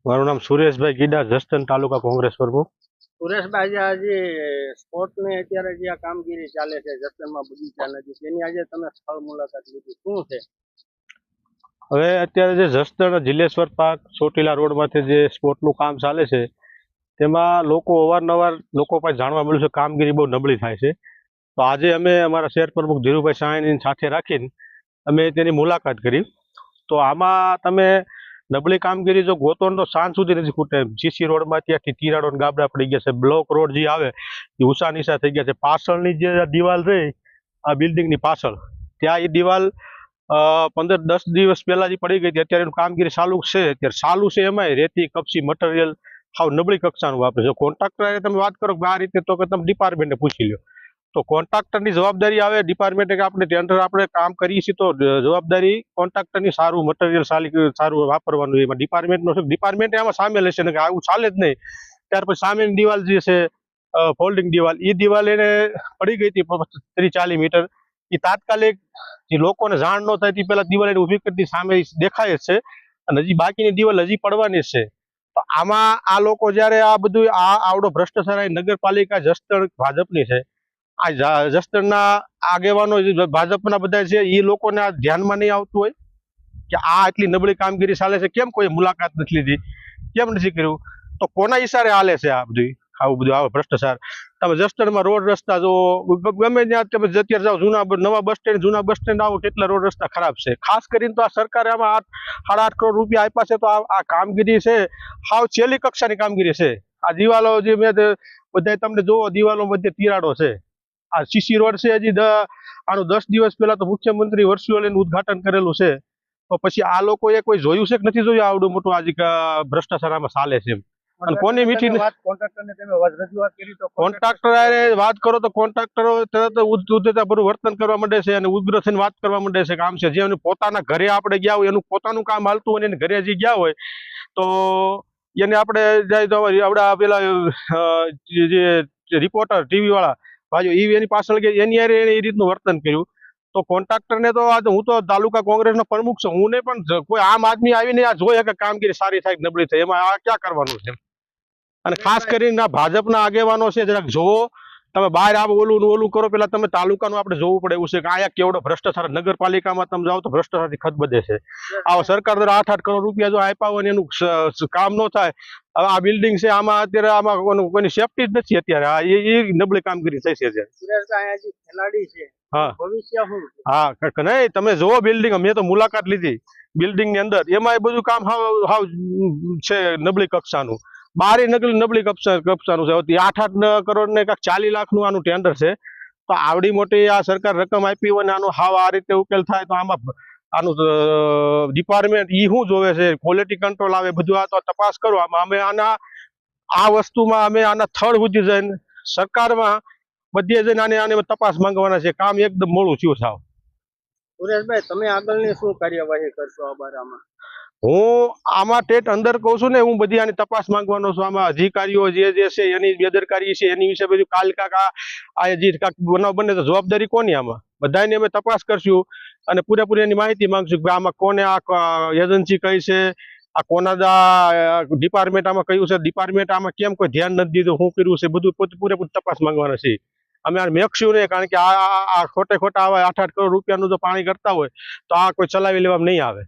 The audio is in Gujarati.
મારું નામ સુરેશભાઈ ગીડા, જસદણ તાલુકા કોંગ્રેસ પ્રમુખ. સુરેશભાઈ, આજે સ્પોર્ટની અત્યારે જે આ કામગીરી ચાલે છે જસદણમાં બગીચા નજીક, એની આજે તમે સ્થળ મુલાકાત લીધી, શું છે? હવે અત્યારે જે જસદણ જિલ્લેશ્વર પાર્ક ચોટીલા રોડમાંથી જે સ્પોર્ટનું કામ ચાલે છે તેમાં લોકો અવારનવાર લોકો પાસે જાણવા મળ્યું છે કામગીરી બહુ નબળી થાય છે. તો આજે અમે અમારા શહેર પ્રમુખ ધીરુભાઈ સાયણીની સાથે રાખીને અમે તેની મુલાકાત કરી. તો આમાં તમે નબળી કામગીરી જો ગોતો તો સાંજ સુધી નથી ખૂટે. જીસી રોડમાં ત્યાંથી તિરાડો ગાબડા પડી ગયા છે. બ્લોક રોડ જે આવે એ ઊંચા નીચા થઈ ગયા છે. પાછળની જે દિવાલ રહી આ બિલ્ડિંગની પાછળ, ત્યાં એ દિવાલ 15-10 દિવસ પહેલા જે પડી ગઈ હતી. અત્યારે એનું કામગીરી ચાલુ છે. અત્યારે ચાલુ છે એમાંય રેતી કપચી મટીરિયલ હાવ નબળી કક્ષાનું વાપરે છે. કોન્ટ્રાક્ટર તમે વાત કરો કે આ રીતે, તો કે તમે ડિપાર્ટમેન્ટને પૂછી લો. તો કોન્ટ્રાક્ટરની જવાબદારી આવે ડિપાર્ટમેન્ટે કે આપણે ટેન્ડર આપણે કામ કરીએ છીએ તો જવાબદારી કોન્ટ્રાક્ટરની સારું મટીરિયલ સારું વાપરવાનું એમાં ડિપાર્ટમેન્ટનો છે. ડિપાર્ટમેન્ટે આમાં સામેલ હશે ને કે આવું ચાલે જ નહીં. ત્યાર પછી સામેની દિવાલ જે છે ફોલ્ડિંગ દિવાલ, એ દિવાલ એને પડી ગઈ હતી 30-40 મીટર. એ તાત્કાલિક જે લોકોને જાણ ન થાય તે પહેલા દિવાલ એને ઊભી કરતી સામે દેખાય જ છે, અને હજી બાકીની દિવાલ હજી પડવાની જ છે. તો આમાં આ લોકો જ્યારે આ બધું આવડો ભ્રષ્ટાચાર નગરપાલિકા જસદણ ભાજપની છે, આ જસદણના આગેવાનો ભાજપના બધા છે, એ લોકોને આ ધ્યાનમાં નહીં આવતું હોય કે આ એટલી નબળી કામગીરી ચાલે છે, કેમ કોઈ મુલાકાત નથી લીધી, કેમ નથી કર્યું? તો કોના ઈશારે હાલે છે આ બધું આવું બધું આવો ભ્રષ્ટાચાર? તમે જસદણમાં રોડ રસ્તા જો ગમે ત્યાં તમે અત્યારે જાઓ, નવા બસ સ્ટેન્ડ, જૂના બસ સ્ટેન્ડ આવો, કેટલા રોડ રસ્તા ખરાબ છે. ખાસ કરીને તો આ સરકારે આમાં 8.5 કરોડ રૂપિયા આપ્યા છે. તો આ કામગીરી છે હાવ છેલ્લી કક્ષાની કામગીરી છે. આ દિવાલો જે મેં બધા તમને જોવો, દિવાલો બધે તિરાડો છે. આ સીસી રોડ છે, હજી આનું 10 દિવસ પહેલા તો મુખ્યમંત્રી વર્ચ્યુઅલ એનું ઉદઘાટન કરેલું છે. તો પછી આ લોકોએ કોઈ જોયું છે કે નથી જોયું આવડું મોટું આજે ભ્રષ્ટાચાર આમાં ચાલે છે? અને કોની મીઠી કોન્ટ્રાક્ટરને તમે રજૂઆત કરી તો કોન્ટ્રાક્ટર વાત કરો તો કોન્ટ્રાક્ટરો તરત ઉદ્ધતતાભર્યું વર્તન કરવા માંડે છે અને ઉગ્ર થઈને વાત કરવા માંડે છે કે આમ છે. જે પોતાના ઘરે આપણે ગયા હોય, એનું પોતાનું કામ હાલતું હોય, એને ઘરે જે ગયા હોય તો એને આપણે જાય તો આપણા પેલા જે રિપોર્ટર ટીવી વાળા ભાઈઓ એની પાછળ એની એ રીતનું વર્તન કર્યું. તો કોન્ટ્રાક્ટરને તો આજે હું તો તાલુકા કોંગ્રેસનો પ્રમુખ છું, હું ને પણ કોઈ આમ આદમી આવીને આ જોઈએ કે કામગીરી સારી થાય નબળી થાય, એમાં આ ક્યાં કરવાનું છે? અને ખાસ કરીને ભાજપના આગેવાનો છે, જરાક જોવો. તમે બહાર આવો ઓલું કરો, પેલા તમે તાલુકાનું આપણે જોવું પડે એવું છે કે આયા કેવડો ભ્રષ્ટાચાર. નગરપાલિકામાં તમે જાઓ તો ભ્રષ્ટાચારથી ખતબદે છે. આવો સરકાર દ્વારા 8-8 કરોડ રૂપિયા જો આપ્યા હોય ને એનું કામ ન થાય. હવે આ બિલ્ડિંગ છે, આમાં અત્યારે આમાં કોઈની સેફટી જ નથી. અત્યારે એ નબળી કામગીરી થઈ છે. ખેલાડી છે, હા, ભવિષ્ય શું? હા, નહીં તમે જોવો બિલ્ડિંગ, મેં તો મુલાકાત લીધી બિલ્ડિંગ ની અંદર, એમાં એ બધું કામ હાવ છે નબળી કક્ષાનું. બારે નબળી કક્ષાનું છે. 8-8 કરોડ ને 40 લાખનું આનું ટેન્ડર છે. તો આવડી મોટી આ સરકાર રકમ આપી હોય ને આનો હાવ આ રીતે ઉકેલ થાય, તો આમાં આનું ડિપાર્ટમેન્ટ શું જોવે છે? ક્વોલિટી કંટ્રોલ આવે, બધું આ તો તપાસ કરો. આમાં અમે આ વસ્તુમાં અમે આના થર્ડ સુધી જઈને સરકારમાં બધે જઈને આને તપાસ માંગવાના છે. કામ એકદમ મોડું થયું સાવ. સુરેશભાઈ, તમે આગળની શું કાર્યવાહી કરશો આ બારામાં? હું આમાં ટેટ અંદર કહું છું ને, હું બધી આની તપાસ માંગવાનો છું. આમાં અધિકારીઓ જે છે એની બેદરકારી છે, એની વિશે બધું કાલ આ જે બનાવ બને તો જવાબદારી કોની? આમાં બધાની અમે તપાસ કરશું અને પૂરેપૂરી એની માહિતી માંગશું કે આમાં કોને આ એજન્સી કઈ છે, આ કોના ડિપાર્ટમેન્ટ આમાં કયું છે, ડિપાર્ટમેન્ટ આમાં કેમ કોઈ ધ્યાન નથી દીધું, શું કર્યું છે, બધું પૂરેપૂરી તપાસ માંગવાના છે. અમે આ મેકશું નહીં, કારણ કે આ ખોટા 8-8 કરોડ રૂપિયાનું જો પાણી કરતા હોય તો આ કોઈ ચલાવી લેવામાં નહીં આવે.